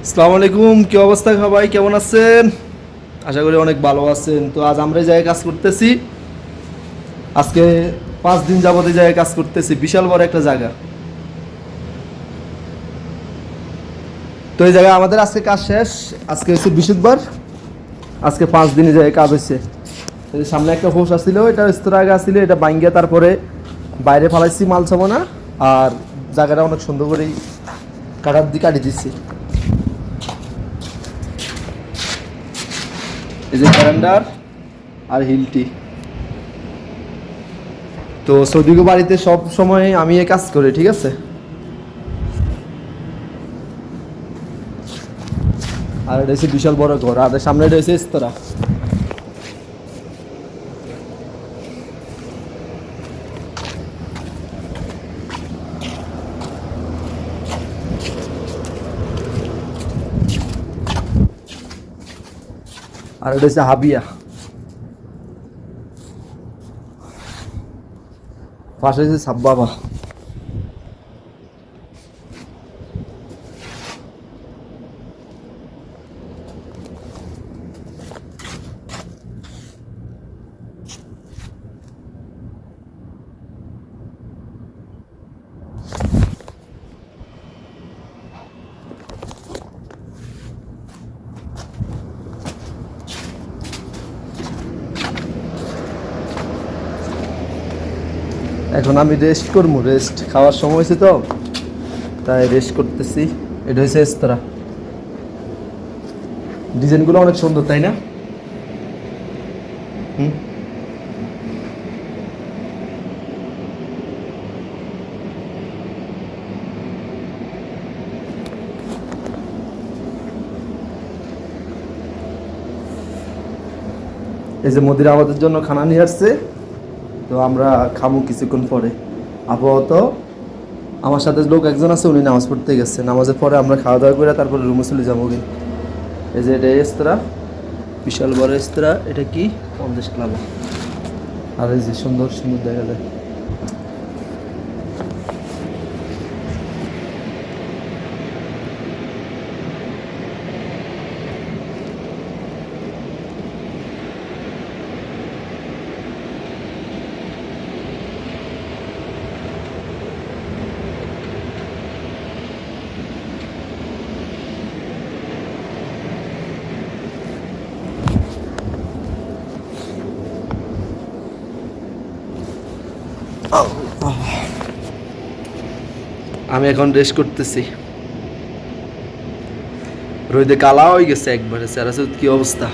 আসসালামু আলাইকুম, কি অবস্থা সবাই, কেমন আছেন? আশা করি অনেক ভালো আছেন। তো আজ আমরা এই জায়গায় কাজ করতেছি। আজকে 5 দিন যাবত এই জায়গায় কাজ করতেছি, বিশাল বড় একটা জায়গা। তো এই জায়গায় আমাদের আজকে কাজ শেষ। আজকে হচ্ছে বৃহস্পতিবার। আজকে 5 দিন এই জায়গায় কাজ হয়েছে। এই যে সামনে একটা হোস আসছিল, এটা স্তর আগে আসছিল, এটা ভাঙ্গিয়া তারপরে বাইরে ফালাইছি মাল ছামনা। আর জায়গাটা অনেক সুন্দর করেই কাটার দিয়ে কাটি দিচ্ছি। এই যে ক্যালেন্ডার আর হিলটি। তো সৌদিগো বাড়িতে সব সময় আমি এই কাজ করি, ঠিক আছে। আর এটা হচ্ছে বিশাল বড় ঘর, আর এর সামনে এটা হচ্ছে স্তরা। আর এটা হচ্ছে হাবিয়া। পাশে হচ্ছে সাব্বাবা। এখন আমি রেস্ট করবো, রেস্ট খাওয়ার সময় হয়েছে তো, তাই রেস্ট করতেছি। এটা হচ্ছে স্তরা। ডিজাইনগুলো অনেক সুন্দর, তাই না? হুম। এই যে মোদির আমাদের জন্য খানা নিয়ে আসছে, তো আমরা খামু কিছুক্ষণ পরে। আপাতত আমার সাথে লোক একজন আছে, উনি নামাজ পড়তে গেছে। নামাজের পরে আমরা খাওয়া দাওয়া করে তারপরে রুমে চলে যাবো। এই যে এটা রেস্তোরাঁ, বিশাল বড় রেস্তোরাঁ। এটা কি 50 ক্লাব। আর এই যে সুন্দর সুন্দর দেখা যায়। আমি এখন রেস্ট করতেছি। রোদে কালা হয়ে গেছে একবারে, স্যার কি অবস্থা।